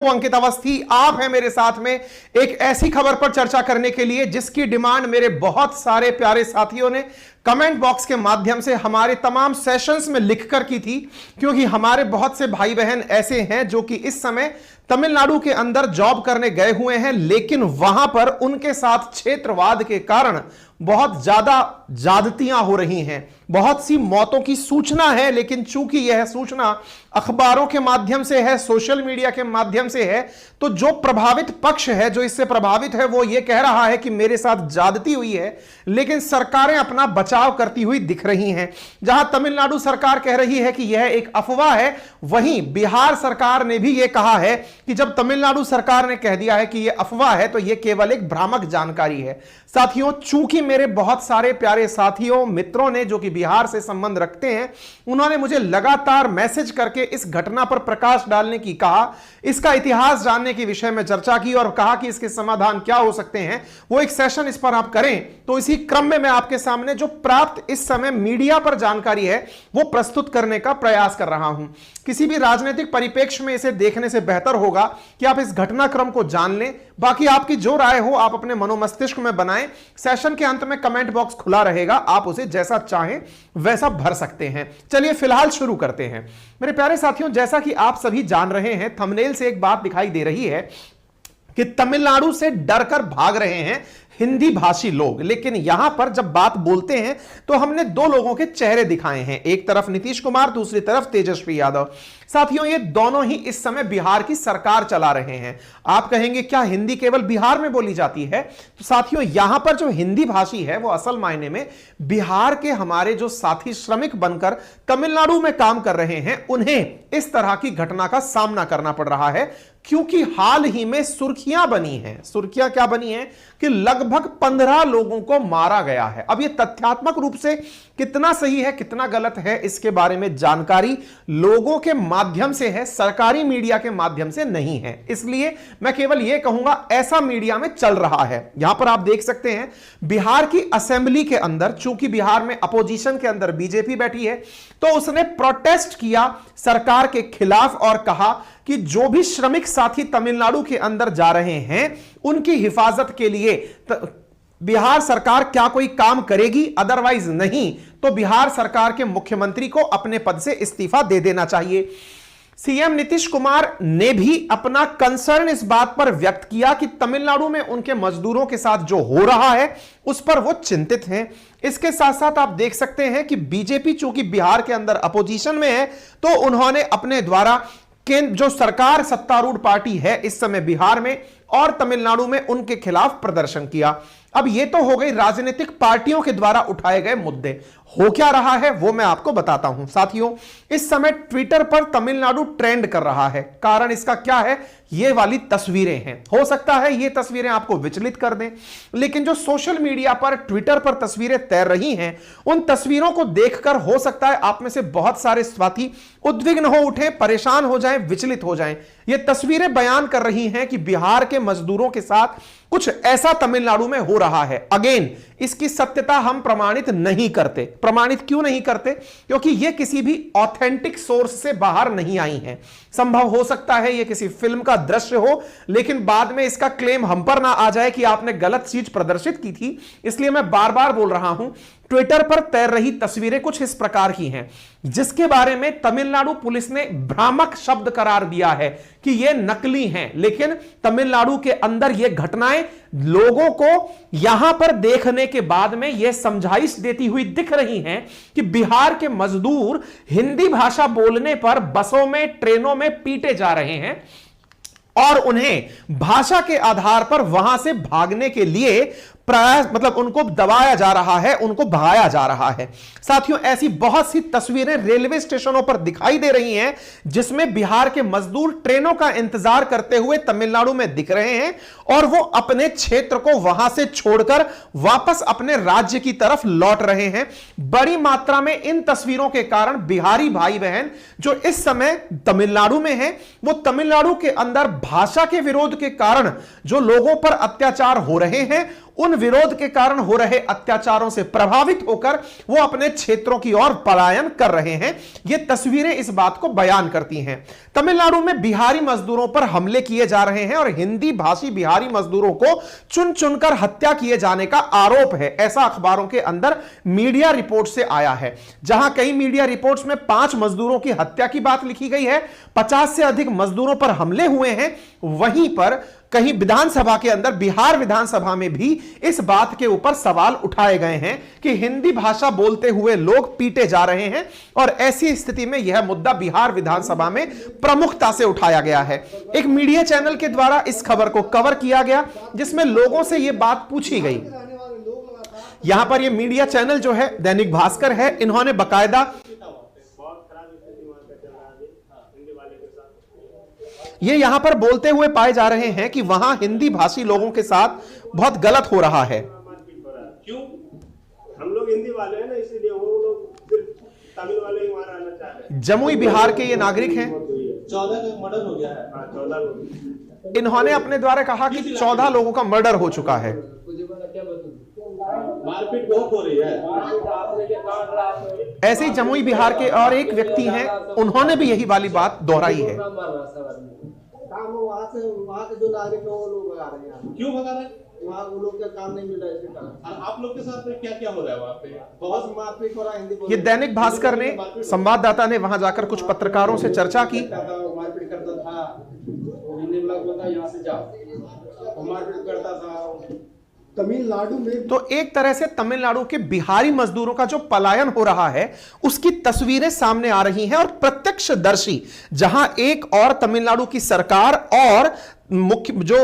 अंकित अवस्थी, आप हैं मेरे साथ में एक ऐसी खबर पर चर्चा करने के लिए जिसकी डिमांड मेरे बहुत सारे प्यारे साथियों ने कमेंट बॉक्स के माध्यम से हमारे तमाम सेशंस में लिखकर की थी, क्योंकि हमारे बहुत से भाई बहन ऐसे हैं जो कि इस समय तमिलनाडु के अंदर जॉब करने गए हुए हैं, लेकिन वहां पर उनके साथ क्षेत्रवाद के कारण बहुत ज्यादा ज्यादतियां हो रही हैं, बहुत सी मौतों की सूचना है। लेकिन चूंकि यह सूचना अखबारों के माध्यम से है, सोशल मीडिया के माध्यम से है, तो जो प्रभावित पक्ष है, जो इससे प्रभावित है, वो ये कह रहा है कि मेरे साथ ज्यादती हुई है, लेकिन सरकारें अपना बचाव करती हुई दिख रही हैं। जहां तमिलनाडु सरकार कह रही है कि यह एक अफवाह है, वहीं बिहार सरकार ने भी यह कहा है कि जब तमिलनाडु सरकार ने कह दिया है कि यह अफवाह है, तो यह केवल एक भ्रामक जानकारी है। साथियों, चूंकि मेरे बहुत सारे प्यारे साथियों, मित्रों ने जो कि बिहार से संबंध रखते हैं, उन्होंने मुझे लगातार मैसेज करके इस घटना पर प्रकाश डालने की कहा, इसका इतिहास जानने के विषय में चर्चा की और कहा कि इसके समाधान क्या हो सकते हैं, वो एक सेशन इस पर आप करें। तो इसी क्रम में मैं आपके सामने जो प्राप्त इस समय मीडिया पर जानकारी है वो प्रस्तुत करने का प्रयास कर रहा हूं। किसी भी राजनीतिक परिप्रेक्ष्य में इसे देखने से बेहतर होगा कि आप इस घटनाक्रम को जान लें। बाकी आपकी जो राय हो आप अपने मनोमस्तिष्क में बनाएं। सेशन के अंत में कमेंट बॉक्स खुला रहेगा, आप उसे जैसा चाहें वैसा भर सकते हैं। चलिए फिलहाल शुरू करते हैं। मेरे प्यारे साथियों, जैसा कि आप सभी जान रहे हैं, थंबनेल से एक बात दिखाई दे रही है कि तमिलनाडु से डरकर भाग रहे हैं हिंदी भाषी लोग। लेकिन यहां पर जब बात बोलते हैं तो हमने दो लोगों के चेहरे दिखाए हैं, एक तरफ नीतीश कुमार, दूसरी तरफ तेजस्वी यादव। साथियों, ये दोनों ही इस समय बिहार की सरकार चला रहे हैं। आप कहेंगे क्या हिंदी केवल बिहार में बोली जाती है? तो साथियों, यहां पर जो हिंदी भाषी है वो असल मायने में बिहार के हमारे जो साथी श्रमिक बनकर तमिलनाडु में काम कर रहे हैं, उन्हें इस तरह की घटना का सामना करना पड़ रहा है, क्योंकि हाल ही में सुर्खियां बनी हैं। सुर्खियां क्या बनी हैं कि लगभग 15 लोगों को मारा गया है। अब यह तथ्यात्मक रूप से कितना सही है कितना गलत है, इसके बारे में जानकारी लोगों के माध्यम से है, सरकारी मीडिया के माध्यम से नहीं है। इसलिए मैं केवल यह कहूंगा ऐसा मीडिया में चल रहा है। यहां पर आप देख सकते हैं बिहार की असेंबली के अंदर, चूंकि बिहार में अपोजिशन के अंदर बीजेपी बैठी है, तो उसने प्रोटेस्ट किया सरकार के खिलाफ और कहा कि जो भी श्रमिक साथी तमिलनाडु के अंदर जा रहे हैं उनकी हिफाजत के लिए बिहार सरकार क्या कोई काम करेगी, अदरवाइज नहीं तो बिहार सरकार के मुख्यमंत्री को अपने पद से इस्तीफा दे देना चाहिए। सीएम नीतीश कुमार ने भी अपना कंसर्न इस बात पर व्यक्त किया कि तमिलनाडु में उनके मजदूरों के साथ जो हो रहा है उस पर वो चिंतित हैं। इसके साथ साथ आप देख सकते हैं कि बीजेपी चूंकि बिहार के अंदर अपोजिशन में है, तो उन्होंने अपने द्वारा जो सरकार सत्तारूढ़ पार्टी है इस समय बिहार में और तमिलनाडु में, उनके खिलाफ प्रदर्शन किया। अब ये तो हो गई राजनीतिक पार्टियों के द्वारा उठाए गए मुद्दे। हो क्या रहा है वो मैं आपको बताता हूं। साथियों, इस समय ट्विटर पर तमिलनाडु ट्रेंड कर रहा है। कारण इसका क्या है? ये वाली तस्वीरें हैं। हो सकता है ये तस्वीरें आपको विचलित कर दें, लेकिन जो सोशल मीडिया पर, ट्विटर पर तस्वीरें तैर रही हैं, उन तस्वीरों को देखकर हो सकता है आप में से बहुत सारे साथी उद्विग्न हो उठे, परेशान हो जाएं, विचलित हो जाएं। ये तस्वीरें बयान कर रही हैं कि बिहार के मजदूरों के साथ कुछ ऐसा तमिलनाडु में हो रहा है। अगेन, इसकी सत्यता हम प्रमाणित नहीं करते। प्रमाणित क्यों नहीं करते? क्योंकि ये किसी भी ऑथेंटिक सोर्स से बाहर नहीं आई हैं। संभव हो सकता है ये किसी फिल्म का दृश्य हो, लेकिन बाद में इसका क्लेम हम पर ना आ जाए कि आपने गलत चीज प्रदर्शित की थी। इसलिए मैं बार बार बोल रहा हूं, ट्विटर पर तैर रही तस्वीरें कुछ इस प्रकार की हैं, जिसके बारे में तमिलनाडु पुलिस ने भ्रामक शब्द करार दिया है कि ये नकली हैं। लेकिन तमिलनाडु के अंदर ये घटनाएं लोगों को यहां पर देखने के बाद में यह समझाइश देती हुई दिख रही हैं कि बिहार के मजदूर हिंदी भाषा बोलने पर बसों में, ट्रेनों में पीटे जा रहे हैं और उन्हें भाषा के आधार पर वहां से भागने के लिए प्रयास, मतलब उनको दबाया जा रहा है, उनको भगाया जा रहा है। साथियों, ऐसी बहुत सी तस्वीरें रेलवे स्टेशनों पर दिखाई दे रही हैं, जिसमें बिहार के मजदूर ट्रेनों का इंतजार करते हुए तमिलनाडु में दिख रहे हैं और वो अपने क्षेत्र को वहां से छोड़कर वापस अपने राज्य की तरफ लौट रहे हैं। बड़ी मात्रा में इन तस्वीरों के कारण बिहारी भाई बहन जो इस समय तमिलनाडु में हैं, वो तमिलनाडु के अंदर भाषा के विरोध के कारण जो लोगों पर अत्याचार हो रहे हैं उन विरोध के कारण हो रहे अत्याचारों से प्रभावित होकर वो अपने क्षेत्रों की ओर पलायन कर रहे हैं। ये तस्वीरें इस बात को बयान करती हैं। तमिलनाडु में बिहारी मजदूरों पर हमले किए जा रहे हैं और हिंदी भाषी बिहारी मजदूरों को चुन चुनकर हत्या किए जाने का आरोप है, ऐसा अखबारों के अंदर मीडिया रिपोर्ट से आया है। जहां कई मीडिया रिपोर्ट्स में 5 मजदूरों की हत्या की बात लिखी गई है, 50 से अधिक मजदूरों पर हमले हुए हैं, वहीं पर कहीं विधानसभा के अंदर, बिहार विधानसभा में भी इस बात के ऊपर सवाल उठाए गए हैं कि हिंदी भाषा बोलते हुए लोग पीटे जा रहे हैं और ऐसी स्थिति में यह मुद्दा बिहार विधानसभा में प्रमुखता से उठाया गया है। एक मीडिया चैनल के द्वारा इस खबर को कवर किया गया जिसमें लोगों से यह बात पूछी गई। यहां पर यह मीडिया चैनल जो है दैनिक भास्कर है, इन्होंने बकायदा ये यहां पर बोलते हुए पाए जा रहे हैं कि वहां हिंदी भाषी लोगों के साथ बहुत गलत हो रहा है। क्यों? हम लोग हिंदी वाले हैं ना, इसीलिए वो लोग सिर्फ तमिल वाले ही वहां रहना चाह रहे हैं। जमुई बिहार के ये नागरिक हैं। 14 का मर्डर हो गया है। 14 लोग। इन्होंने अपने द्वारा कहा कि 14 लोगों का मर्डर हो चुका है। मारपीट बहुत हो रही है। ऐसे ही जमुई बिहार के और एक व्यक्ति हैं, उन्होंने भी यही वाली बात दोहराई है। वहाँ के जो नागरिक है वो लोग भगा रहे हैं। क्यों भगा रहे हैं? वहाँ वो लोग का काम नहीं मिल रहा है इसके कारण। और आप लोग के साथ में क्या क्या हो रहा है वहाँ पे? बहुत मारपीट हो रहा है हिंदी। ये दैनिक भास्कर ने, संवाददाता ने वहां जाकर कुछ पत्रकारों से चर्चा की। मारपीट करता था, हिंदी ब्लॉग बता यहाँ से जाओ, मारपीट करता था तमिलनाडु में। तो एक तरह से तमिलनाडु के बिहारी मजदूरों का जो पलायन हो रहा है उसकी तस्वीरें सामने आ रही हैं और प्रत्यक्षदर्शी, जहां एक और तमिलनाडु की सरकार और मुख्य जो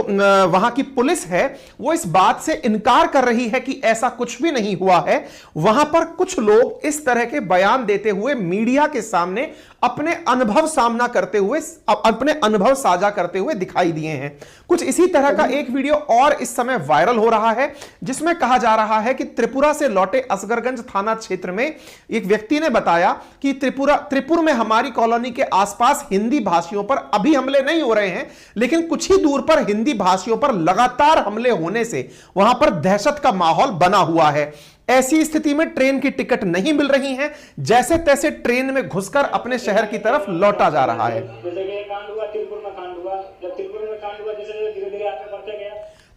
वहां की पुलिस है वो इस बात से इनकार कर रही है कि ऐसा कुछ भी नहीं हुआ है, वहां पर कुछ लोग इस तरह के बयान देते हुए मीडिया के सामने अपने अनुभव सामना करते हुए, अपने अनुभव साझा करते हुए दिखाई दिए हैं। कुछ इसी तरह का एक वीडियो और इस समय वायरल हो रहा है जिसमें कहा जा रहा है कि त्रिपुरा से लौटे असगरगंज थाना क्षेत्र में एक व्यक्ति ने बताया कि त्रिपुर में हमारी कॉलोनी के आसपास हिंदी भाषियों पर अभी हमले नहीं हो रहे हैं, लेकिन कुछ ही दूर पर हिंदी भाषियों पर लगातार हमले होने से वहां पर दहशत का माहौल बना हुआ है। ऐसी स्थिति में ट्रेन की टिकट नहीं मिल रही है, जैसे तैसे ट्रेन में घुसकर अपने शहर की तरफ लौटा जा रहा है।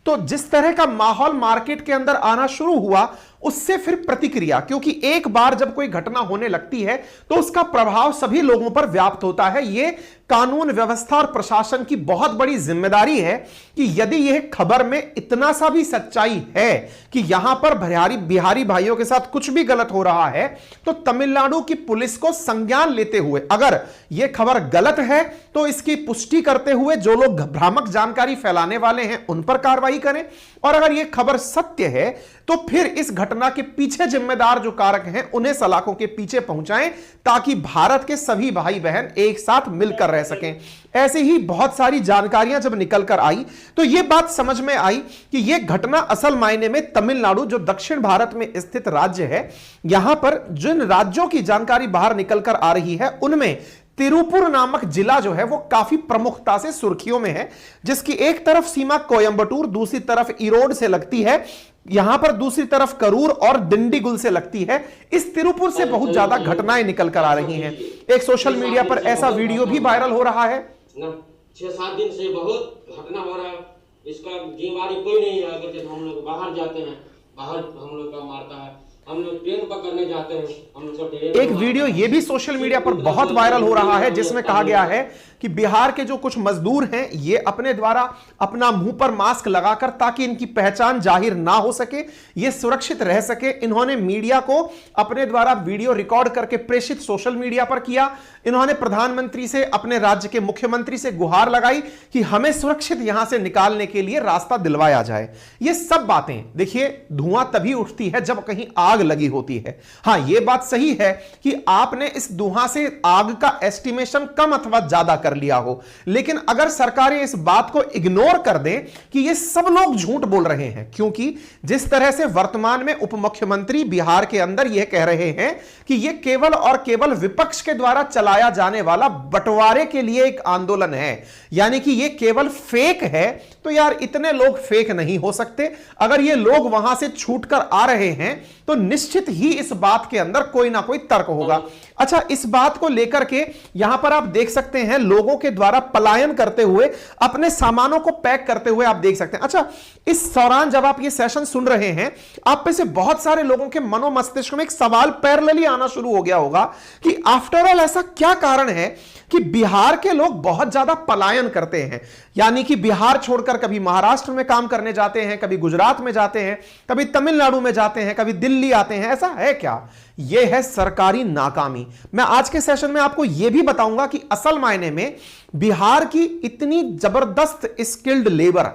तो जिस तरह का माहौल मार्केट के अंदर आना शुरू हुआ उससे फिर प्रतिक्रिया, क्योंकि एक बार जब कोई घटना होने लगती है तो उसका प्रभाव सभी लोगों पर व्याप्त होता है। यह कानून व्यवस्था और प्रशासन की बहुत बड़ी जिम्मेदारी है कि यदि यह खबर में इतना सा भी सच्चाई है कि यहां पर बिहारी भाइयों के साथ कुछ भी गलत हो रहा है तो तमिलनाडु की पुलिस को संज्ञान लेते हुए, अगर यह खबर गलत है तो इसकी पुष्टि करते हुए जो लोग भ्रामक जानकारी फैलाने वाले हैं उन पर कार्रवाई करें, और अगर यह खबर सत्य है तो फिर इस घटना के पीछे जिम्मेदार जो कारक हैं उन्हें सलाखों के पीछे पहुंचाएं ताकि भारत के सभी भाई बहन एक साथ मिलकर रह सकें। ऐसे ही बहुत सारी जानकारियां जब निकल कर आई तो यह बात समझ में आई कि यह घटना असल मायने में तमिलनाडु, जो दक्षिण भारत में स्थित राज्य है, यहां पर जिन राज्यों की जानकारी बाहर निकल कर आ रही है उनमें तिरुपुर नामक जिला जो है वो काफी प्रमुखता से सुर्खियों में है, जिसकी एक तरफ सीमा कोयंबटूर, दूसरी तरफ इरोड से लगती है, यहां पर दूसरी तरफ करूर और डिंडीगुल से लगती है। इस तिरुपुर से बहुत ज्यादा घटनाएं निकल कर आ रही हैं। एक सोशल मीडिया पर ऐसा वीडियो भी वायरल हो रहा है। 6-7 दिन से बहुत घटना हो रहा है, इसका जिम्मेवारी कोई नहीं है। अगर जब हम लोग बाहर जाते हैं, बाहर हम लोग का मारता है, हम लोग ट्रेन पकड़ने जाते हैं, हम लोग को ट्रेन। एक वीडियो ये भी सोशल मीडिया पर बहुत वायरल हो रहा है जिसमें कहा गया है कि बिहार के जो कुछ मजदूर हैं ये अपने द्वारा अपना मुंह पर मास्क लगाकर, ताकि इनकी पहचान जाहिर ना हो सके, ये सुरक्षित रह सके, इन्होंने मीडिया को अपने द्वारा वीडियो रिकॉर्ड करके प्रेषित सोशल मीडिया पर किया। इन्होंने प्रधानमंत्री से, अपने राज्य के मुख्यमंत्री से गुहार लगाई कि हमें सुरक्षित यहां से निकालने के लिए रास्ता दिलवाया जाए। ये सब बातें देखिए, धुआं तभी उठती है जब कहीं आग लगी होती है। हां, यह बात सही है कि आपने इस धुआं से आग का एस्टिमेशन कम अथवा ज्यादा कर लिया हो, लेकिन अगर सरकारें इस बात को इग्नोर कर दें कि ये सब लोग झूठ बोल रहे हैं, क्योंकि जिस तरह से वर्तमान में उप मुख्यमंत्री बिहार के अंदर यह कह रहे हैं कि यह केवल और केवल विपक्ष के द्वारा चलाया जाने वाला बंटवारे के लिए एक आंदोलन है, यानी कि यह केवल फेक है, तो यार इतने लोग फेक नहीं हो सकते। अगर ये लोग वहां से छूटकर आ रहे हैं तो निश्चित ही इस बात के अंदर कोई ना कोई तर्क होगा। अच्छा, इस बात को लेकर के यहां पर आप देख सकते हैं लोगों के द्वारा पलायन करते हुए, अपने सामानों को पैक करते हुए आप देख सकते हैं। अच्छा, इस दौरान जब आप ये सेशन सुन रहे हैं, आप में से बहुत सारे लोगों के मनोमस्तिष्क में एक सवाल पैरेलली आना शुरू हो गया होगा कि आफ्टर ऑल ऐसा क्या कारण है कि बिहार के लोग बहुत ज्यादा पलायन करते हैं, यानी कि बिहार छोड़कर कभी महाराष्ट्र में काम करने जाते हैं, कभी गुजरात में जाते हैं, कभी तमिलनाडु में जाते हैं, कभी दिल्ली आते हैं। ऐसा है क्या? यह है सरकारी नाकामी। मैं आज के सेशन में आपको यह भी बताऊंगा कि असल मायने में बिहार की इतनी जबरदस्त स्किल्ड लेबर,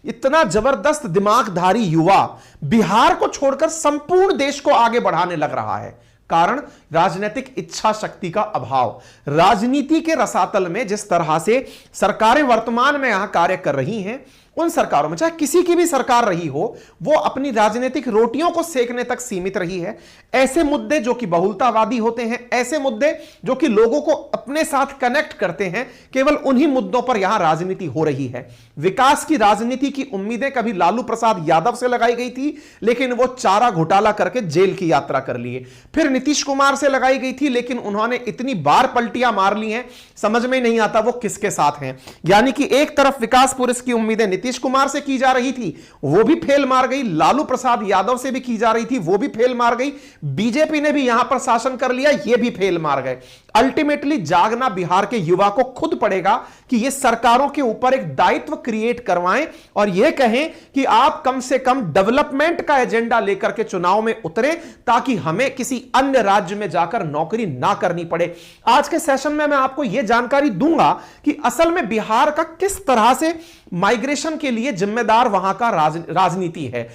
इतना जबरदस्त दिमागधारी युवा बिहार को छोड़कर संपूर्ण देश को आगे बढ़ाने लग रहा है। कारण राजनीतिक इच्छा शक्ति का अभाव। राजनीति के रसातल में जिस तरह से सरकारें वर्तमान में यहां कार्य कर रही हैं, उन सरकारों में चाहे किसी की भी सरकार रही हो, वो अपनी राजनीतिक रोटियों को सेकने तक सीमित रही है। ऐसे मुद्दे जो कि बहुलतावादी होते हैं, ऐसे मुद्दे जो कि लोगों को अपने साथ कनेक्ट करते हैं, केवल उन्हीं मुद्दों पर यहां राजनीति हो रही है। विकास की राजनीति की उम्मीदें कभी लालू प्रसाद यादव से लगाई गई थी, लेकिन वो चारा घोटाला करके जेल की यात्रा कर लिए। फिर नीतीश कुमार से लगाई गई थी, लेकिन उन्होंने इतनी बार पलटियां मार ली हैं, समझ में नहीं आता वो किसके साथ हैं। यानी कि एक तरफ विकास पुरुष की उम्मीदें नीतीश कुमार से की जा रही थी, वो भी फेल मार गई। लालू प्रसाद यादव से भी की जा रही थी, वो भी फेल मार गई। बीजेपी ने भी यहां पर शासन कर लिया, ये भी फेल मार गए। अल्टीमेटली जागना बिहार के युवा को खुद पड़ेगा कि ये सरकारों के ऊपर एक दायित्व क्रिएट करवाएं और ये कहें कि आप कम से कम डेवलपमेंट का एजेंडा लेकर के चुनाव में उतरे, ताकि हमें किसी अन्य राज्य में जाकर नौकरी ना करनी पड़े। आज के सेशन में मैं आपको यह जानकारी दूंगा कि असल में बिहार का किस तरह से माइग्रेशन के लिए जिम्मेदार वहां का राजनीति है,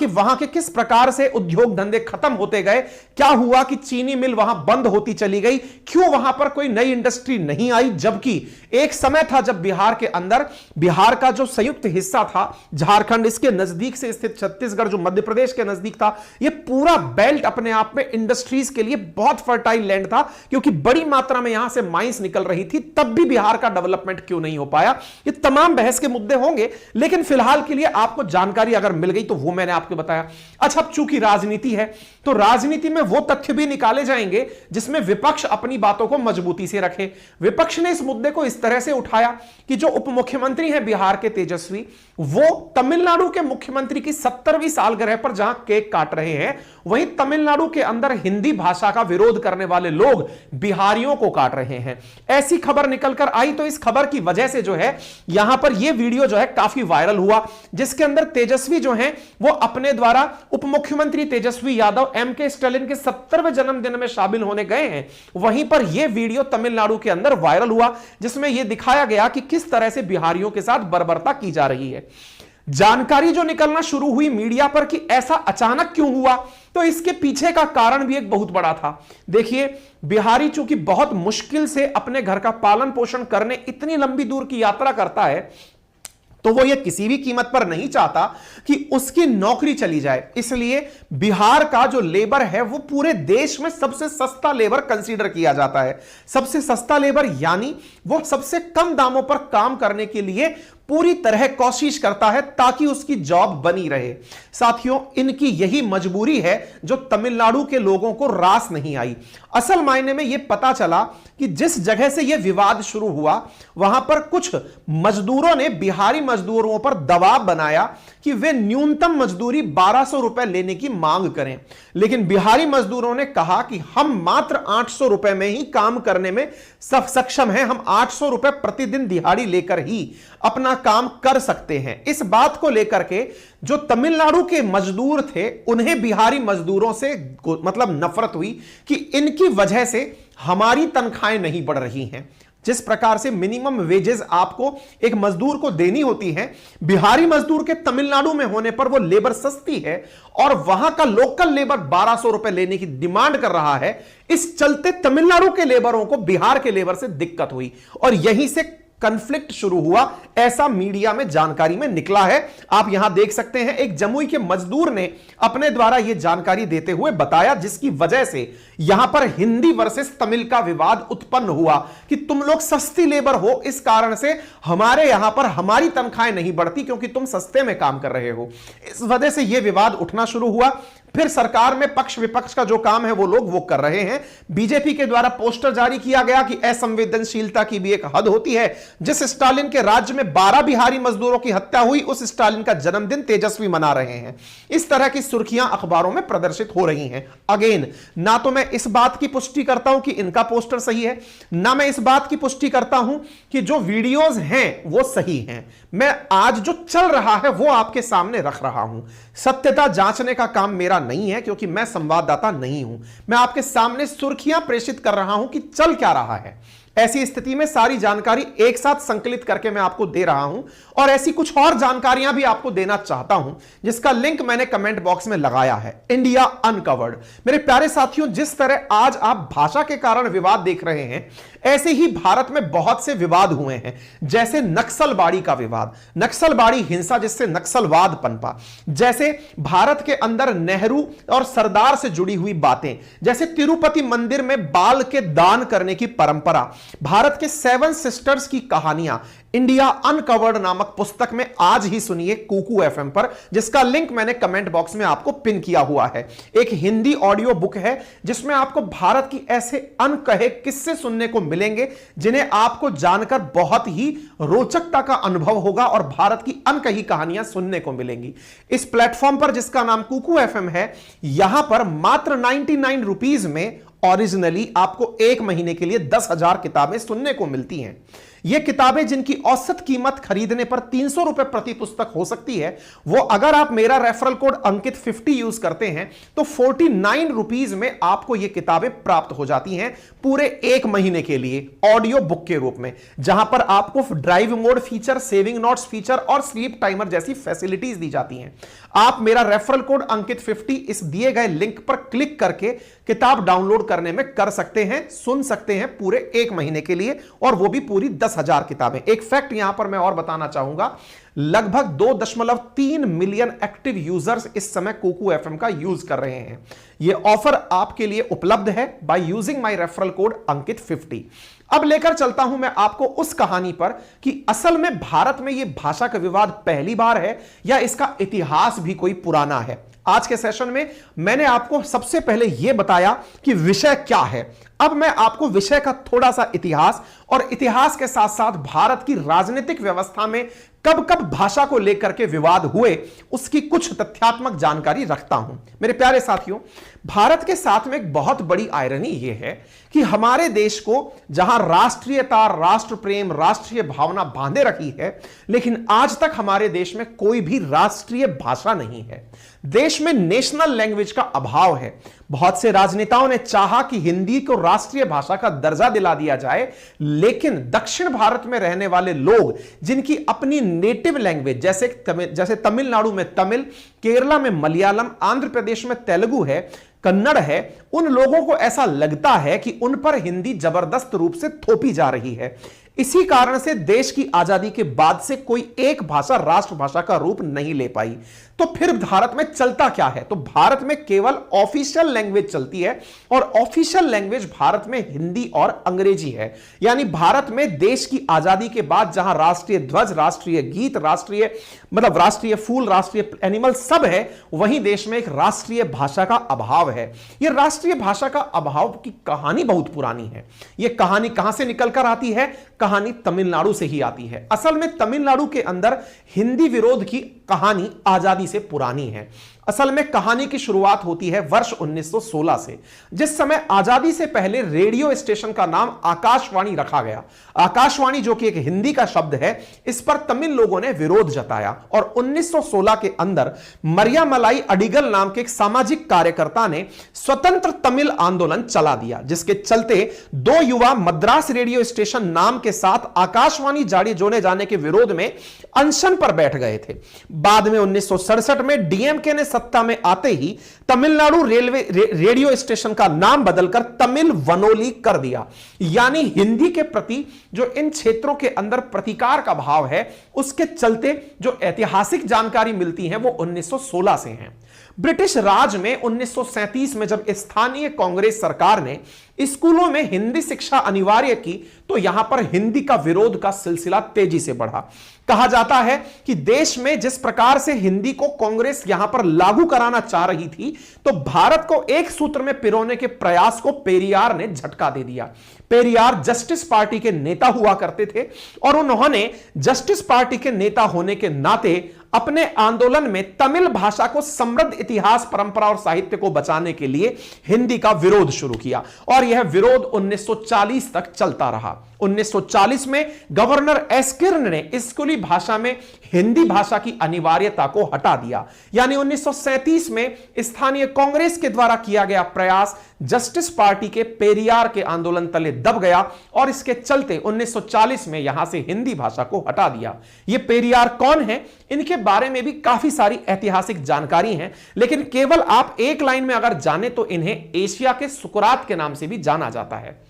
वहां के किस प्रकार से उद्योग धंधे खत्म होते गए, क्या हुआ कि चीनी मिल वहां बंद होती चली गई, क्यों वहां पर कोई नई इंडस्ट्री नहीं आई, जबकि एक समय था जब बिहार के अंदर, बिहार का जो संयुक्त हिस्सा था झारखंड, इसके नजदीक से स्थित छत्तीसगढ़ जो मध्य प्रदेश के नजदीक था, यह पूरा बेल्ट अपने आप में इंडस्ट्रीज के लिए बहुत फर्टाइल लैंड था, क्योंकि बड़ी मात्रा में यहां से माइंस निकल रही थी। तब भी बिहार का डेवलपमेंट क्यों नहीं हो पाया? ये तमाम बहस के मुद्दे होंगे, लेकिन फिलहाल के लिए आपको जानकारी अगर मिल गई तो वो मैंने आपको बताया। अच्छा, अब चूंकि राजनीति है तो राजनीति में वो तथ्य भी निकाले जाएंगे जिसमें विपक्ष अपनी बातों को मजबूती से रखे। विपक्ष ने इस मुद्दे को इस तरह से उठाया कि जो उप मुख्यमंत्री हैं बिहार के तेजस्वी, वो तमिलनाडु के मुख्यमंत्री की 70वीं सालगिरह पर जहां केक काट रहे हैं, वहीं तमिलनाडु के अंदर हिंदी भाषा का विरोध करने वाले लोग बिहारियों को काट रहे हैं। ऐसी खबर निकलकर आई, तो इस खबर की वजह से जो है यहां पर यह वीडियो जो है काफी वायरल हुआ, जिसके अंदर तेजस्वी जो हैं वो अपने द्वारा उप मुख्यमंत्री तेजस्वी यादव एमके स्टालिन के 70वें जन्मदिन में शामिल होने गए हैं। वहीं पर यह वीडियो तमिलनाडु के अंदर वायरल हुआ, जिसमें यह दिखाया गया कि किस तरह से बिहारियों के साथ बर्बरता की जा रही है। जानकारी जो निकलना शुरू हुई मीडिया पर कि ऐसा अचानक क्यों हुआ, तो इसके पीछे का कारण भी एक बहुत बड़ा था। देखिए, बिहारी चूंकि बहुत मुश्किल से अपने घर का पालन पोषण करने इतनी लंबी दूर की यात्रा करता है, तो वो ये किसी भी कीमत पर नहीं चाहता कि उसकी नौकरी चली जाए। इसलिए बिहार का जो लेबर है वो पूरे देश में सबसे सस्ता लेबर कंसीडर किया जाता है। सबसे सस्ता लेबर यानी वो सबसे कम दामों पर काम करने के लिए पूरी तरह कोशिश करता है ताकि उसकी जॉब बनी रहे। साथियों, इनकी यही मजबूरी है जो तमिलनाडु के लोगों को रास नहीं आई। असल मायने में यह पता चला कि जिस जगह से यह विवाद शुरू हुआ, वहां पर कुछ मजदूरों ने बिहारी मजदूरों पर दबाव बनाया कि वे न्यूनतम मजदूरी 1200 रुपए लेने की मांग करें, लेकिन बिहारी मजदूरों ने कहा कि हम मात्र 800 रुपए में ही काम करने में सक्षम हैं, हम 800 रुपए प्रतिदिन दिहाड़ी लेकर ही अपना काम कर सकते हैं। इस बात को लेकर के जो तमिलनाडु के मजदूर थे, उन्हें बिहारी मजदूरों से मतलब नफरत हुई कि इनकी वजह से हमारी तनख्वाहें नहीं बढ़ रही हैं। जिस प्रकार से मिनिमम वेजेस आपको एक मजदूर को देनी होती है, बिहारी मजदूर के तमिलनाडु में होने पर वो लेबर सस्ती है और वहां का लोकल लेबर 1200 रुपए लेने की डिमांड कर रहा है। इस चलते तमिलनाडु के लेबरों को बिहार के लेबर से दिक्कत हुई और यहीं से कॉन्फ्लिक्ट शुरू हुआ, ऐसा मीडिया में जानकारी में निकला है। आप यहां देख सकते हैं, एक जमुई के मजदूर ने अपने द्वारा यह जानकारी देते हुए बताया, जिसकी वजह से यहां पर हिंदी वर्सेस तमिल का विवाद उत्पन्न हुआ कि तुम लोग सस्ती लेबर हो, इस कारण से हमारे यहां पर हमारी तनख्वाहें नहीं बढ़ती क्योंकि तुम सस्ते में काम कर रहे हो। इस वजह से यह विवाद उठना शुरू हुआ। फिर सरकार में पक्ष विपक्ष का जो काम है वो लोग वो कर रहे हैं। बीजेपी के द्वारा पोस्टर जारी किया गया कि असंवेदनशीलता की भी एक हद होती है। जिस स्टालिन के राज्य में 12 बिहारी मजदूरों की हत्या हुई, उस स्टालिन का जन्मदिन तेजस्वी मना रहे हैं। इस तरह की सुर्खियां अखबारों में प्रदर्शित हो रही हैं। अगेन, ना तो मैं इस बात की पुष्टि करता हूं कि इनका पोस्टर सही है, ना मैं इस बात की पुष्टि करता हूं कि जो वीडियोज हैं वो सही हैं। मैं आज जो चल रहा है वो आपके सामने रख रहा हूं। सत्यता जांचने का काम मेरा नहीं है क्योंकि मैं संवाददाता नहीं हूं। मैं आपके सामने सुर्खियां प्रेषित कर रहा हूं कि चल क्या रहा है। ऐसी स्थिति में सारी जानकारी एक साथ संकलित करके मैं आपको दे रहा हूं और ऐसी कुछ और जानकारियां भी आपको देना चाहता हूं, जिसका लिंक मैंने कमेंट बॉक्स में लगाया है। India uncovered. मेरे प्यारे साथियों, जिस तरह आज आप भाषा के कारण विवाद देख रहे हैं, ऐसे ही भारत में बहुत से विवाद हुए हैं। जैसे नक्सलबाड़ी का विवाद, नक्सलबाड़ी हिंसा जिससे नक्सलवाद पनपा, जैसे भारत के अंदर नेहरू और सरदार से जुड़ी हुई बातें, जैसे तिरुपति मंदिर में बाल के दान करने की परंपरा, भारत के 7 सिस्टर्स की कहानियां। इंडिया अनकवर्ड नामक पुस्तक में आज ही सुनिए कुकू एफएम पर, जिसका लिंक मैंने कमेंट बॉक्स में आपको पिन किया हुआ है। एक हिंदी ऑडियो बुक है जिसमें आपको भारत की ऐसे अनकहे किस्से सुनने को मिलेंगे जिन्हें आपको जानकर बहुत ही रोचकता का अनुभव होगा और भारत की अनकही कहानियां सुनने को मिलेंगी। इस प्लेटफॉर्म पर, जिसका नाम कुकू एफएम है, यहां पर मात्र 99 रुपीज में ओरिजिनली आपको 1 महीने के लिए 10,000 किताबें सुनने को मिलती हैं। ये किताबें जिनकी औसत कीमत खरीदने पर 300 रुपए प्रति पुस्तक हो सकती है, वो अगर आप मेरा रेफरल कोड अंकित 50 यूज करते हैं तो 49 रुपीज में आपको ये किताबें प्राप्त हो जाती हैं पूरे 1 महीने के लिए ऑडियो बुक के रूप में, जहां पर आपको drive mode feature, saving notes feature और स्लीप टाइमर जैसी फैसिलिटीज दी जाती हैं। आप मेरा रेफरल कोड अंकित 50 इस दिए गए लिंक पर क्लिक करके किताब डाउनलोड करने में कर सकते हैं, सुन सकते हैं पूरे 1 महीने के लिए, और वो भी पूरी 10,000 किताबें। एक फैक्ट यहां पर मैं और बताना चाहूंगा, लगभग 2.3 मिलियन एक्टिव यूजर्स इस समय कुकू एफएम का यूज कर रहे हैं। यह ऑफर आपके लिए उपलब्ध है by using my referral code Ankit 50। अब लेकर चलता हूं मैं आपको उस कहानी पर कि असल में भारत में यह भाषा का विवाद पहली बार है या इसका इतिहास भी कोई पुराना है। आज के सेशन में मैंने आपको सबसे पहले यह बताया कि विषय क्या है। अब मैं आपको विषय का थोड़ा सा इतिहास और इतिहास के साथ साथ भारत की राजनीतिक व्यवस्था में कब कब भाषा को लेकर के विवाद हुए उसकी कुछ तथ्यात्मक जानकारी रखता हूं। मेरे प्यारे साथियों, भारत के साथ में एक बहुत बड़ी आयरनी यह है कि हमारे देश को जहां राष्ट्रीयता, राष्ट्र प्रेम, राष्ट्रीय भावना बांधे रखी है, लेकिन आज तक हमारे देश में कोई भी राष्ट्रीय भाषा नहीं है। देश में नेशनल लैंग्वेज का अभाव है। बहुत से राजनेताओं ने चाहा कि हिंदी को राष्ट्रीय भाषा का दर्जा दिला दिया जाए, लेकिन दक्षिण भारत में रहने वाले लोग जिनकी अपनी नेटिव लैंग्वेज जैसे तमिलनाडु में तमिल, केरला में मलयालम, आंध्र प्रदेश में तेलुगु है, कन्नड़ है, उन लोगों को ऐसा लगता है कि उन पर हिंदी जबरदस्त रूप से थोपी जा रही है। इसी कारण से देश की आजादी के बाद से कोई एक भाषा राष्ट्रभाषा का रूप नहीं ले पाई। तो फिर भारत में चलता क्या है? तो भारत में केवल ऑफिशियल लैंग्वेज चलती है और ऑफिशियल लैंग्वेज भारत में हिंदी और अंग्रेजी है। यानी भारत में देश की आजादी के बाद जहां राष्ट्रीय ध्वज, राष्ट्रीय गीत, राष्ट्रीय फूल, राष्ट्रीय एनिमल सब है, वहीं देश में एक राष्ट्रीय भाषा का अभाव है। यह राष्ट्रीय भाषा का अभाव की कहानी बहुत पुरानी है। यह कहानी कहां से निकलकर आती है? कहानी तमिलनाडु से ही आती है। असल में तमिलनाडु के अंदर हिंदी विरोध की कहानी आजादी से पुरानी है। असल में कहानी की शुरुआत होती है वर्ष 1916 से, जिस समय आजादी से पहले रेडियो स्टेशन का नाम आकाशवाणी रखा गया। आकाशवाणी जो कि एक हिंदी का शब्द है, इस पर तमिल लोगों ने विरोध जताया और 1916 के अंदर मरियामलाई अडिगल नाम के एक सामाजिक कार्यकर्ता ने स्वतंत्र तमिल आंदोलन चला दिया, जिसके चलते 2 युवा मद्रास रेडियो स्टेशन नाम के साथ आकाशवाणी जारी जोड़े जाने के विरोध में अनशन पर बैठ गए थे। बाद में 1967 में डीएमके ने सत्ता में आते ही तमिलनाडु रेडियो स्टेशन का नाम बदलकर तमिल वनोली कर दिया। यानी हिंदी के प्रति जो इन क्षेत्रों के अंदर प्रतिकार का भाव है, उसके चलते जो ऐतिहासिक जानकारी मिलती है वो 1916 से है। ब्रिटिश राज में 1937 में जब स्थानीय कांग्रेस सरकार ने स्कूलों में हिंदी शिक्षा अनिवार्य की तो यहां पर हिंदी का विरोध का सिलसिला तेजी से बढ़ा। कहा जाता है कि देश में जिस प्रकार से हिंदी को कांग्रेस यहां पर लागू कराना चाह रही थी, तो भारत को एक सूत्र में पिरोने के प्रयास को पेरियार ने झटका दे दिया। पेरियार जस्टिस पार्टी के नेता हुआ करते थे और उन्होंने जस्टिस पार्टी के नेता होने के नाते अपने आंदोलन में तमिल भाषा को समृद्ध इतिहास, परंपरा और साहित्य को बचाने के लिए हिंदी का विरोध शुरू किया और यह विरोध 1940 तक चलता रहा। 1940 में गवर्नर एस किर्न ने स्कूली भाषा में हिंदी भाषा की अनिवार्यता को हटा दिया। यानी 1937 में स्थानीय कांग्रेस के द्वारा किया गया प्रयास जस्टिस पार्टी के पेरियार के आंदोलन तले दब गया और इसके चलते 1940 में यहां से हिंदी भाषा को हटा दिया। ये पेरियार कौन है, इनके बारे में भी काफी सारी ऐतिहासिक जानकारी है, लेकिन केवल आप एक लाइन में अगर जाने तो इन्हें एशिया के सुकरात के नाम से भी जाना जाता है।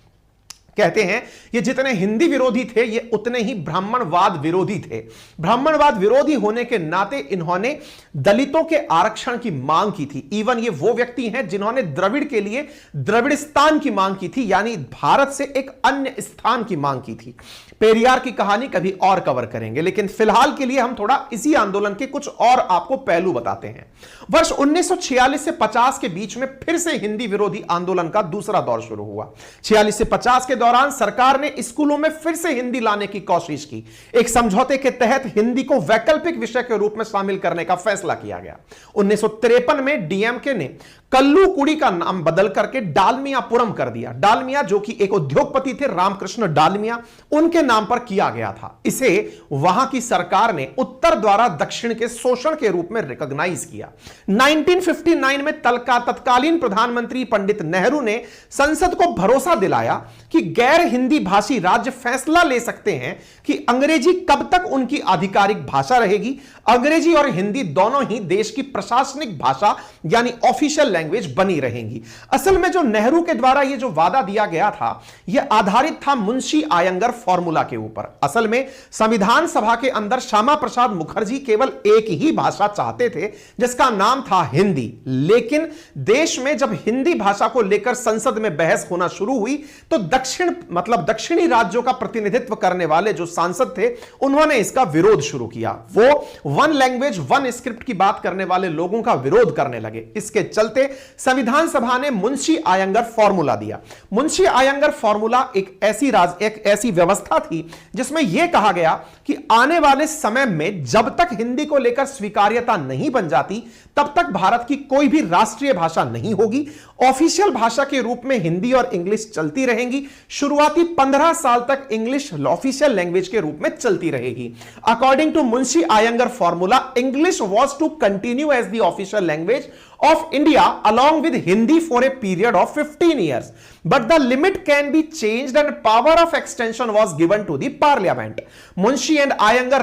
कहते हैं ये जितने हिंदी विरोधी थे ये उतने ही ब्राह्मणवाद विरोधी थे। ब्राह्मणवाद विरोधी होने के नाते इन्होंने दलितों के आरक्षण की मांग की थी। इवन ये वो व्यक्ति हैं जिन्होंने द्रविड़ के लिए द्रविड़स्तान की मांग की थी, यानी भारत से एक अन्य स्थान की मांग की थी। पेरियार की कहानी कभी और कवर करेंगे, लेकिन फिलहाल के लिए हम थोड़ा इसी आंदोलन के कुछ और आपको पहलू बताते हैं। वर्ष 1946 से 50 के बीच में फिर से हिंदी विरोधी आंदोलन का दूसरा दौर शुरू हुआ। 46 से 50 के दौरान सरकार ने स्कूलों में फिर से हिंदी लाने की कोशिश की। एक समझौते के तहत हिंदी को वैकल्पिक विषय के रूप में शामिल करने का फैसला किया गया। 1953 में डीएमके ने कल्लूकुड़ी का नाम बदल करके डालमियापुरम कर दिया। डालमिया जो कि एक उद्योगपति थे रामकृष्ण डालमिया, उनके नाम पर किया गया था। इसे वहां की सरकार ने उत्तर द्वारा दक्षिण के शोषण के रूप में रिकॉग्नाइज किया। 1959 में तत्कालीन प्रधानमंत्री पंडित नेहरू ने संसद को भरोसा दिलाया कि गैर हिंदी भाषी राज्य फैसला ले सकते हैं कि अंग्रेजी कब तक उनकी आधिकारिक भाषा रहेगी। अंग्रेजी और हिंदी दोनों ही देश की प्रशासनिक भाषा यानी ऑफिशियल लैंग्वेज बनी रहेंगी। असल में जो नेहरू के द्वारा ये जो वादा दिया गया था यह आधारित था मुंशी आयंगर फॉर्मूला के ऊपर। असल में संविधान सभा के अंदर श्यामा प्रसाद मुखर्जी केवल एक ही भाषा चाहते थे जिसका नाम था हिंदी, लेकिन देश में जब हिंदी भाषा को लेकर संसद में बहस होना शुरू हुई तो दक्षिणी राज्यों का प्रतिनिधित्व करने वाले जो सांसद थे उन्होंने इसका विरोध शुरू किया। वो वन लैंग्वेज वन स्क्रिप्ट की बात करने वाले लोगों का विरोध करने लगे। इसके चलते संविधान सभा ने मुंशी आयंगर फॉर्मूला दिया। मुंशी आयंगर फॉर्मूला एक ऐसी व्यवस्था थी जिसमें यह कहा गया कि आने वाले समय में जब तक हिंदी को लेकर स्वीकार्यता नहीं बन जाती तब तक भारत की कोई भी राष्ट्रीय भाषा नहीं होगी। ऑफिशियल भाषा के रूप में हिंदी और इंग्लिश चलती रहेंगी। शुरुआती 15 साल तक इंग्लिश ऑफिशियल लैंग्वेज के रूप में चलती रहेगी। According to Munshi Ayyangar formula, English was to continue as the official language of India along with Hindi for a period of 15 years. But the limit can be changed and power of extension was given to the parliament. Munshi and Iyengar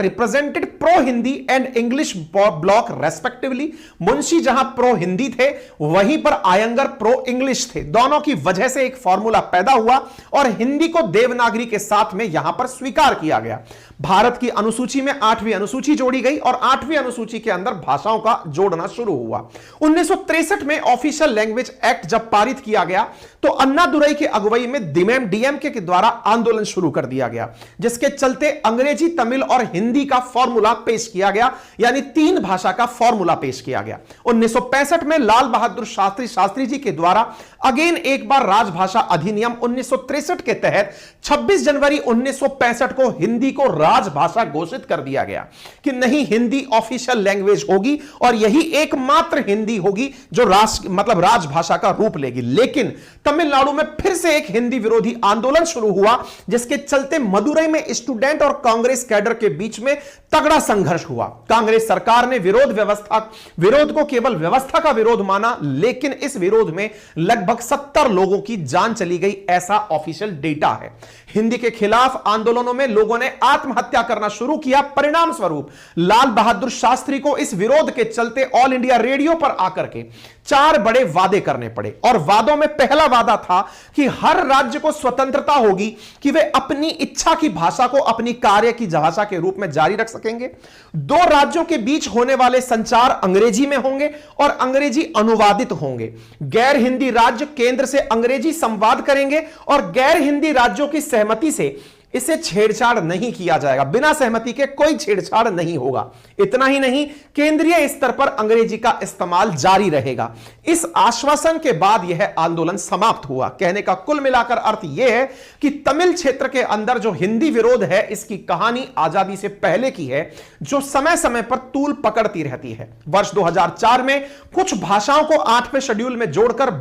represented pro-Hindi and English bloc respectively. Munshi जहां pro-Hindi थे वहीं पर Iyengar pro-English थे। दोनों की वजह से एक फॉर्मूला पैदा हुआ और हिंदी को देवनागरी के साथ में यहां पर स्वीकार किया गया। भारत की अनुसूची में 8वीं अनुसूची जोड़ी गई और 8वीं अनुसूची के अंदर भाषाओं का जोड़ना शुरू हुआ। 1963 में ऑफिशियल लैंग्वेज एक्ट जब पारित किया गया तो अन्नादुरई की अगुवाई में डीएमके के द्वारा आंदोलन शुरू कर दिया गया, जिसके चलते अंग्रेजी, तमिल और हिंदी का फॉर्मूला पेश किया गया, यानी 3 भाषा का फॉर्मूला पेश किया गया। 1965 में लाल बहादुर शास्त्री जी के द्वारा अगेन एक बार राजभाषा अधिनियम 1963 के तहत 26 जनवरी 1965 को हिंदी को राजभाषा घोषित कर दिया गया कि नहीं, हिंदी ऑफिशियल लैंग्वेज होगी और यही एकमात्र हिंदी होगी जो राजभाषा का रूप लेगी। लेकिन तमिलनाडु में फिर से एक हिंदी विरोधी आंदोलन शुरू हुआ, जिसके चलते मदुरई में स्टूडेंट और कांग्रेस कैडर के बीच में तगड़ा संघर्ष हुआ। कांग्रेस सरकार ने विरोध को केवल व्यवस्था का विरोध माना, लेकिन इस विरोध में लगभग 70 लोगों की जान चली गई, ऐसा ऑफिशियल डेटा है। हिंदी के खिलाफ आंदोलनों में लोगों ने आत्महत्या करना शुरू किया। परिणाम स्वरूप लाल बहादुर शास्त्री को इस विरोध के चलते ऑल इंडिया रेडियो पर आकर के 4 बड़े वादे करने पड़े, और वादों में पहला वादा था कि हर राज्य को स्वतंत्रता होगी कि वे अपनी इच्छा की भाषा को अपनी कार्य की भाषा के रूप में जारी रख सकेंगे। 2 राज्यों के बीच होने वाले संचार अंग्रेजी में होंगे और अंग्रेजी अनुवादित होंगे। गैर हिंदी राज्य केंद्र से अंग्रेजी संवाद करेंगे और गैर हिंदी राज्यों की सहमति से इसे छेड़छाड़ नहीं किया जाएगा। बिना सहमति के कोई छेड़छाड़ नहीं होगा। इतना ही नहीं, केंद्रीय स्तर पर अंग्रेजी का इस्तेमाल जारी रहेगा। इस आश्वासन के बाद यह आंदोलन समाप्त हुआ। कहने का कुल मिलाकर अर्थ यह है कि तमिल क्षेत्र के अंदर जो हिंदी विरोध है, इसकी कहानी आजादी से पहले की है, जो समय समय पर तूल पकड़ती रहती है। वर्ष 2004 में कुछ भाषाओं को 8वें शेड्यूल में जोड़कर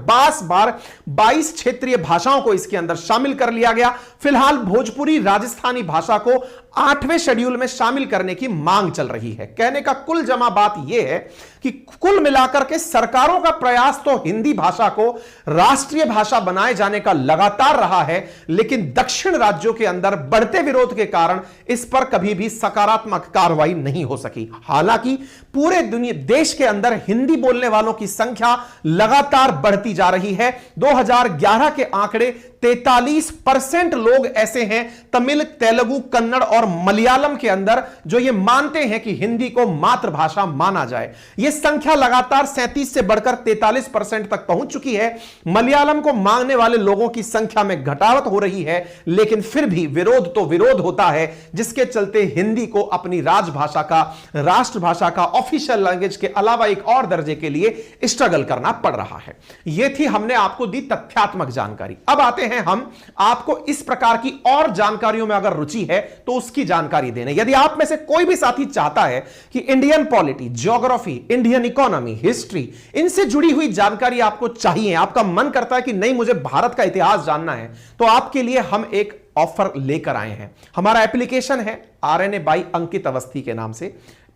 22 क्षेत्रीय भाषाओं को इसके अंदर शामिल कर लिया गया। फिलहाल भोजपुरी राजस्थानी भाषा को 8वें शेड्यूल में शामिल करने की मांग चल रही है। कहने का कुल जमा बात यह है कि कुल मिलाकर के सरकारों का प्रयास तो हिंदी भाषा को राष्ट्रीय भाषा बनाए जाने का लगातार रहा है, लेकिन दक्षिण राज्यों के अंदर बढ़ते विरोध के कारण इस पर कभी भी सकारात्मक कार्रवाई नहीं हो सकी। हालांकि पूरे देश के अंदर हिंदी बोलने वालों की संख्या लगातार बढ़ती जा रही है। 2011 के आंकड़े 43% लोग ऐसे हैं तमिल, तेलुगु, कन्नड़ और मलयालम के अंदर जो ये मानते हैं कि हिंदी को मातृभाषा माना जाए। यह संख्या लगातार 37 से बढ़कर 43% तक पहुंच चुकी है। मलयालम को मांगने वाले लोगों की संख्या में घटावट हो रही है, लेकिन फिर भी विरोध तो विरोध होता है, जिसके चलते हिंदी को अपनी राजभाषा का, राष्ट्रभाषा का, ऑफिशियल लैंग्वेज के अलावा एक और दर्जे के लिए स्ट्रगल करना पड़ रहा है। यह थी हमने आपको दी तथ्यात्मक जानकारी। अब आते हैं हम आपको इस प्रकार की और जानकारियों में अगर रुचि है तो उसकी जानकारी देने। यदि आप में से कोई भी साथी चाहता है कि Indian polity, geography, Indian economy, history, इनसे जुड़ी हुई जानकारी आपको चाहिए, आपका मन करता है कि नहीं मुझे भारत का इतिहास जानना है, तो आपके लिए हम एक ऑफर लेकर आए हैं। हमारा एप्लीकेशन है RNA बाई अंकित अवस्थी के नाम से,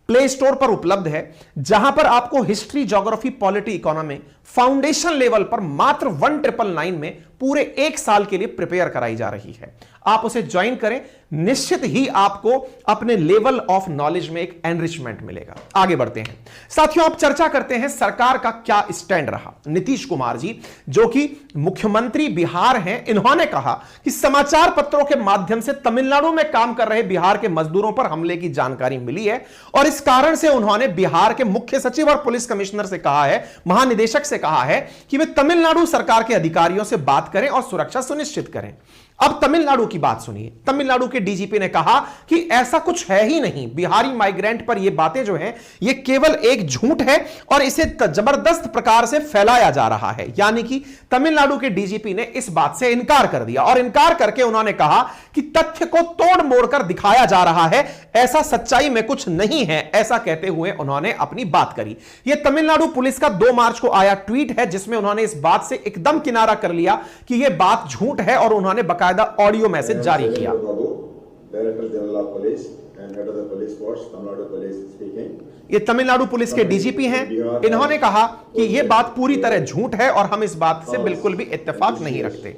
प्ले स्टोर पर उपलब्ध है, जहां पर आपको history, geography, polity, economy foundation level पर मात्र 1999 में पूरे 1 साल के लिए प्रिपेयर कराई जा रही है। आप उसे ज्वाइन करें, निश्चित ही आपको अपने लेवल ऑफ नॉलेज में एक एनरिचमेंट मिलेगा। आगे बढ़ते हैं साथियों, आप चर्चा करते हैं सरकार का क्या स्टैंड रहा। नीतीश कुमार जी जो कि मुख्यमंत्री बिहार हैं, इन्होंने कहा कि समाचार पत्रों के माध्यम से तमिलनाडु में काम कर रहे बिहार के मजदूरों पर हमले की जानकारी मिली है, और इस कारण से उन्होंने बिहार के मुख्य सचिव और पुलिस कमिश्नर से कहा है, महानिदेशक से कहा है कि वे तमिलनाडु सरकार के अधिकारियों से बात करें और सुरक्षा सुनिश्चित करें। अब तमिलनाडु की बात सुनिए। तमिलनाडु के डीजीपी ने कहा कि ऐसा कुछ है ही नहीं, बिहारी माइग्रेंट पर यह बातें जो हैं ये केवल एक झूठ है और इसे जबरदस्त प्रकार से फैलाया जा रहा है। यानी कि तमिलनाडु के डीजीपी ने इस बात से इनकार कर दिया, और इनकार करके उन्होंने कहा कि तथ्य को तोड़ मोड़ कर दिखाया जा रहा है, ऐसा सच्चाई में कुछ नहीं है। ऐसा कहते हुए उन्होंने अपनी बात करी। यह तमिलनाडु पुलिस का 2 मार्च को आया ट्वीट है, जिसमें उन्होंने इस बात से एकदम किनारा कर लिया कि यह बात झूठ है, और उन्होंने बकायदा ऑडियो मैसेज जारी किया। Director general of police and head of the police force, Tamil Nadu police speaking. ये तमिलनाडु पुलिस के डीजीपी हैं। इन्होंने कहा कि यह बात पूरी तरह झूठ है और हम इस बात से बिल्कुल भी इत्तेफाक नहीं रखते।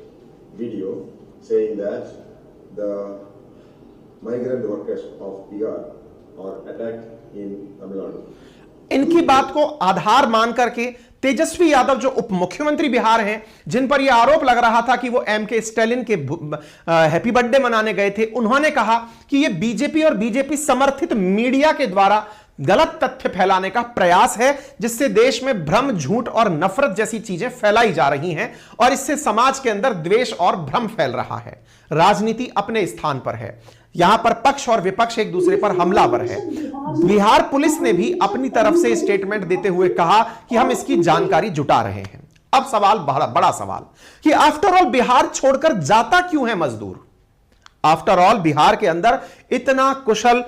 Video saying that the migrant workers of Bihar are attacked in Tamil Nadu. इनकी बात को आधार मान करके तेजस्वी यादव जो उप मुख्यमंत्री बिहार हैं, जिन पर यह आरोप लग रहा था कि वो MK स्टालिन के हैप्पी बर्थडे मनाने गए थे, उन्होंने कहा कि यह बीजेपी और बीजेपी समर्थित मीडिया के द्वारा गलत तथ्य फैलाने का प्रयास है, जिससे देश में भ्रम, झूठ और नफरत जैसी चीजें फैलाई जा रही हैं, और इससे समाज के अंदर द्वेष और भ्रम फैल रहा है। राजनीति अपने स्थान पर है, यहां पर पक्ष और विपक्ष एक दूसरे पर हमलावर है। बिहार पुलिस ने भी अपनी तरफ से स्टेटमेंट देते हुए कहा कि हम इसकी जानकारी जुटा रहे हैं। अब सवाल, बड़ा सवाल कि आफ्टर ऑल बिहार छोड़कर जाता क्यों है मजदूर? आफ्टर ऑल बिहार के अंदर इतना कुशल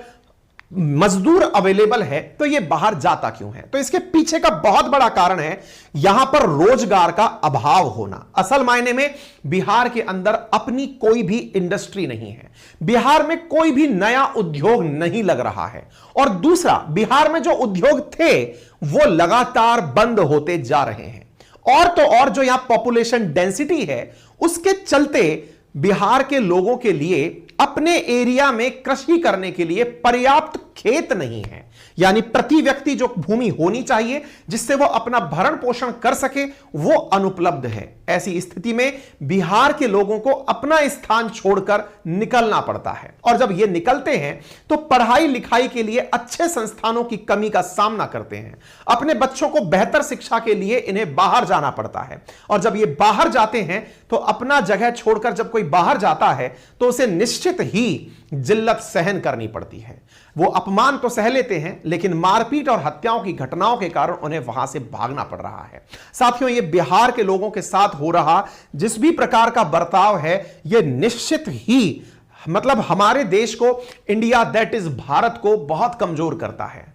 मजदूर अवेलेबल है तो ये बाहर जाता क्यों है? तो इसके पीछे का बहुत बड़ा कारण है यहां पर रोजगार का अभाव होना। असल मायने में बिहार के अंदर अपनी कोई भी इंडस्ट्री नहीं है, बिहार में कोई भी नया उद्योग नहीं लग रहा है, और दूसरा बिहार में जो उद्योग थे वो लगातार बंद होते जा रहे हैं। और तो और जो यहां पॉपुलेशन डेंसिटी है उसके चलते बिहार के लोगों के लिए अपने एरिया में कृषि करने के लिए पर्याप्त खेत नहीं है, यानी प्रति व्यक्ति जो भूमि होनी चाहिए जिससे वो अपना भरण पोषण कर सके वो अनुपलब्ध है। ऐसी स्थिति में बिहार के लोगों को अपना स्थान छोड़कर निकलना पड़ता है, और जब ये निकलते हैं तो पढ़ाई लिखाई के लिए अच्छे संस्थानों की कमी का सामना करते हैं। अपने बच्चों को बेहतर शिक्षा के लिए इन्हें बाहर जाना पड़ता है, और जब ये बाहर जाते हैं तो अपना जगह छोड़कर जब कोई बाहर जाता है तो उसे निश्चित ही जिल्लत सहन करनी पड़ती है। वो अपमान तो सह लेते हैं लेकिन मारपीट और हत्याओं की घटनाओं के कारण उन्हें वहां से भागना पड़ रहा है। साथियों, ये बिहार के लोगों के साथ हो रहा जिस भी प्रकार का बर्ताव है ये निश्चित ही मतलब हमारे देश को, इंडिया दैट इज भारत को बहुत कमजोर करता है।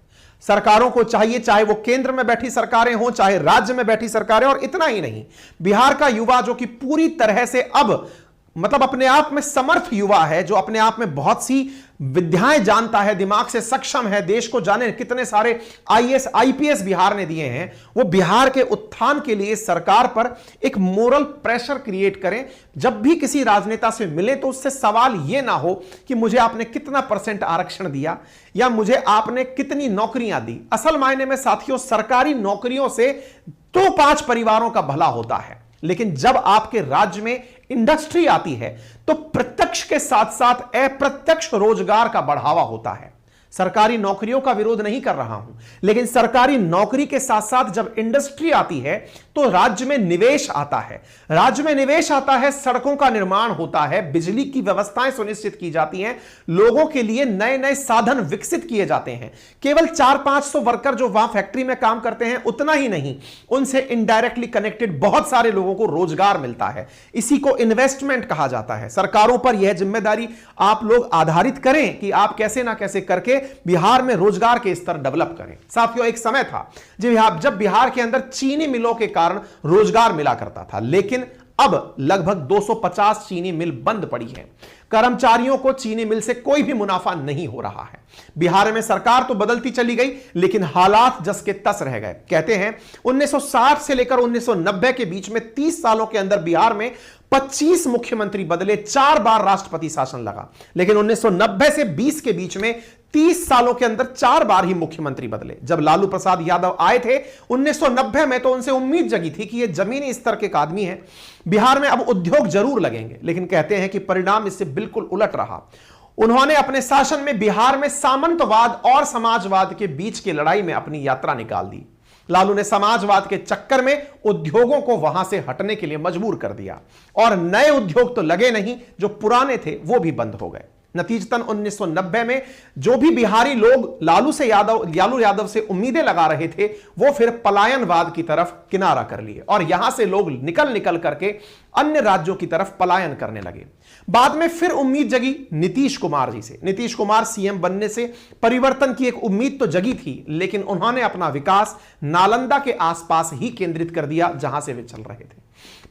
सरकारों को चाहिए, चाहे वो केंद्र में बैठी सरकारें हों चाहे राज्य में बैठी सरकारें, और इतना ही नहीं, बिहार का युवा जो कि पूरी तरह से अब मतलब अपने आप में समर्थ युवा है, जो अपने आप में बहुत सी विद्याएं जानता है, दिमाग से सक्षम है, देश को जाने कितने सारे आईएएस आईपीएस बिहार ने दिए हैं, वो बिहार के उत्थान के लिए सरकार पर एक मोरल प्रेशर क्रिएट करें। जब भी किसी राजनेता से मिले तो उससे सवाल यह ना हो कि मुझे आपने कितना % आरक्षण दिया या मुझे आपने कितनी नौकरियां दी। असल मायने में साथियों, सरकारी नौकरियों से 2-5 परिवारों का भला होता है, लेकिन जब आपके राज्य में इंडस्ट्री आती है तो प्रत्यक्ष के साथ साथ अप्रत्यक्ष रोजगार का बढ़ावा होता है। सरकारी नौकरियों का विरोध नहीं कर रहा हूं, लेकिन सरकारी नौकरी के साथ साथ जब इंडस्ट्री आती है तो राज्य में निवेश आता है। राज्य में निवेश आता है, सड़कों का निर्माण होता है, बिजली की व्यवस्थाएं सुनिश्चित की जाती हैं, लोगों के लिए नए नए साधन विकसित किए जाते हैं। केवल 400-500 वर्कर जो वहां फैक्ट्री में काम करते हैं उतना ही नहीं, उनसे इनडायरेक्टली कनेक्टेड बहुत सारे लोगों को रोजगार मिलता है। इसी को इन्वेस्टमेंट कहा जाता है। सरकारों पर यह जिम्मेदारी आप लोग आधारित करें कि आप कैसे ना कैसे करके बिहार में रोजगार के स्तर डेवलप करें। साथियों, एक समय था जब बिहार के अंदर चीनी मिलों के कारण रोजगार मिला करता था, लेकिन अब लगभग 250 चीनी मिल बंद पड़ी है। कर्मचारियों को चीनी मिल से कोई भी मुनाफा नहीं हो रहा है। बिहार में सरकार तो बदलती चली गई लेकिन हालात जस के तस रह गए। कहते हैं 1960 से लेकर 1990 के बीच में 30 सालों के अंदर बिहार में 25 मुख्यमंत्री बदले, 4 बार राष्ट्रपति शासन लगा, लेकिन 1990 से 20 के बीच में 30 सालों के अंदर 4 बार ही मुख्यमंत्री बदले। जब लालू प्रसाद यादव आए थे 1990 में तो उनसे उम्मीद जगी थी कि ये जमीनी स्तर के आदमी हैं, बिहार में अब उद्योग जरूर लगेंगे, लेकिन कहते हैं कि परिणाम इससे बिल्कुल उलट रहा। उन्होंने अपने शासन में बिहार में सामंतवाद और समाजवाद के बीच की लड़ाई में अपनी यात्रा निकाल दी। लालू ने समाजवाद के चक्कर में उद्योगों को वहां से हटने के लिए मजबूर कर दिया, और नए उद्योग तो लगे नहीं, जो पुराने थे वो भी बंद हो गए। नतीजतन 1990 में जो भी बिहारी लोग लालू यादव से उम्मीदें लगा रहे थे वो फिर पलायनवाद की तरफ किनारा कर लिए, और यहां से लोग निकल करके अन्य राज्यों की तरफ पलायन करने लगे। बाद में फिर उम्मीद जगी नीतीश कुमार जी से। नीतीश कुमार सीएम बनने से परिवर्तन की एक उम्मीद तो जगी थी, लेकिन उन्होंने अपना विकास नालंदा के आसपास ही केंद्रित कर दिया जहां से वे चल रहे थे।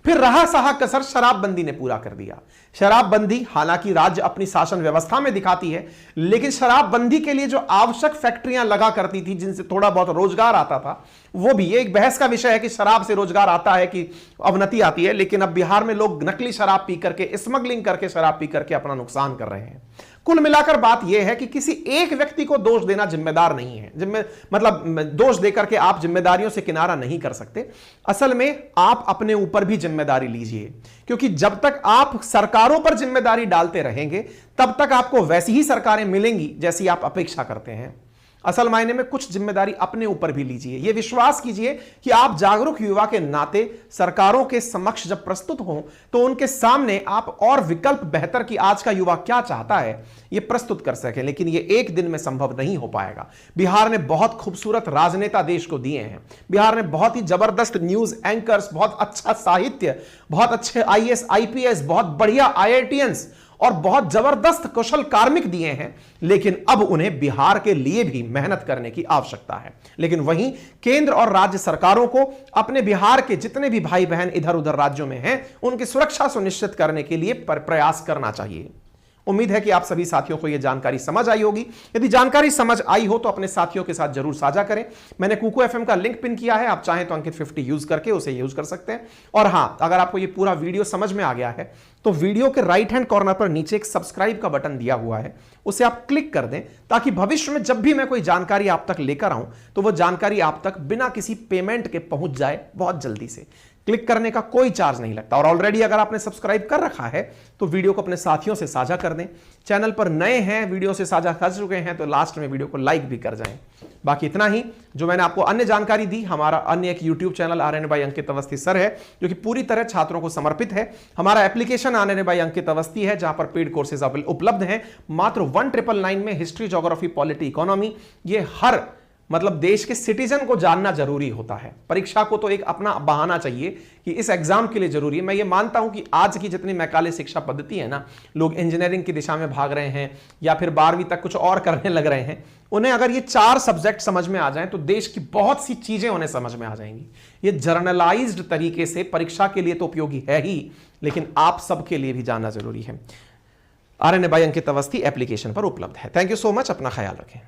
फिर रहा सहा कसर शराबबंदी ने पूरा कर दिया। शराबबंदी हालांकि राज्य अपनी शासन व्यवस्था में दिखाती है, लेकिन शराबबंदी के लिए जो आवश्यक फैक्ट्रियां लगा करती थी जिनसे थोड़ा बहुत रोजगार आता था, वो भी ये एक बहस का विषय है कि शराब से रोजगार आता है कि अवनति आती है। लेकिन अब बिहार में लोग नकली शराब पी करके, स्मगलिंग करके शराब पी करके अपना नुकसान कर रहे हैं। कुल मिलाकर बात यह है कि किसी एक व्यक्ति को दोष देना जिम्मेदार नहीं है। मतलब दोष देकर के आप जिम्मेदारियों से किनारा नहीं कर सकते। असल में आप अपने ऊपर भी जिम्मेदारी लीजिए, क्योंकि जब तक आप सरकारों पर जिम्मेदारी डालते रहेंगे तब तक आपको वैसी ही सरकारें मिलेंगी जैसी आप अपेक्षा करते हैं। असल मायने में कुछ जिम्मेदारी अपने ऊपर भी लीजिए। यह विश्वास कीजिए कि आप जागरूक युवा के नाते सरकारों के समक्ष जब प्रस्तुत हों तो उनके सामने आप और विकल्प बेहतर कि आज का युवा क्या चाहता है यह प्रस्तुत कर सकें, लेकिन यह एक दिन में संभव नहीं हो पाएगा। बिहार ने बहुत खूबसूरत राजनेता देश को दिए हैं। बिहार ने बहुत ही जबरदस्त न्यूज एंकर्स, बहुत अच्छा साहित्य, बहुत अच्छे आईएएस आईपीएस, बहुत बढ़िया आईआईटीएंस और बहुत जबरदस्त कुशल कार्मिक दिए हैं, लेकिन अब उन्हें बिहार के लिए भी मेहनत करने की आवश्यकता है। लेकिन वहीं केंद्र और राज्य सरकारों को अपने बिहार के जितने भी भाई बहन इधर उधर राज्यों में हैं, उनकी सुरक्षा सुनिश्चित करने के लिए प्रयास करना चाहिए। उम्मीद है कि आप सभी साथियों को यह जानकारी समझ आई होगी। यदि जानकारी समझ आई हो तो अपने साथियों के साथ जरूर साझा करें। मैंने कुकू एफएम का लिंक पिन किया है, आप चाहें तो अंकित 50 यूज करके उसे यूज कर सकते हैं। और हां, अगर आपको यह पूरा वीडियो समझ में आ गया है तो वीडियो के राइट हैंड कॉर्नर पर नीचे एक सब्सक्राइब का बटन दिया हुआ है, उसे आप क्लिक कर दें, ताकि भविष्य में जब भी मैं कोई जानकारी आप तक लेकर आऊं तो वह जानकारी आप तक बिना किसी पेमेंट के पहुंच जाए बहुत जल्दी से। क्लिक करने का कोई चार्ज नहीं लगता। और ऑलरेडी अगर आपने सब्सक्राइब कर रखा है तो वीडियो को अपने साथियों से साझा कर दें। चैनल पर नए हैं, वीडियो से साझा कर चुके हैं तो लास्ट में वीडियो को लाइक भी कर जाएं। बाकी इतना ही जो मैंने आपको अन्य जानकारी दी। हमारा अन्य एक YouTube channel RN by Ankit Awasthi sir है, जो कि पूरी तरह छात्रों को समर्पित है। हमारा application RN by Ankit Awasthi है, जहां पर पेड कोर्सेज उपलब्ध हैं मात्र 1999 में। हिस्ट्री, ज्योग्राफी, पॉलिटी, इकोनॉमी, ये हर मतलब देश के सिटीजन को जानना जरूरी होता है। परीक्षा को तो एक अपना बहाना चाहिए कि इस एग्जाम के लिए जरूरी है। मैं ये मानता हूं कि आज की जितनी मैकाले शिक्षा पद्धति है ना, लोग इंजीनियरिंग की दिशा में भाग रहे हैं या फिर 12वीं तक कुछ और करने लग रहे हैं, उन्हें अगर ये 4 सब्जेक्ट समझ में आ जाएं तो देश की बहुत सी चीजें उन्हें समझ में आ जाएंगी। ये जर्नलाइज्ड तरीके से परीक्षा के लिए तो उपयोगी है ही, लेकिन आप सबके लिए भी जानना जरूरी है। RN by Ankit Awasthi application पर उपलब्ध है। थैंक यू सो मच, अपना ख्याल रखें।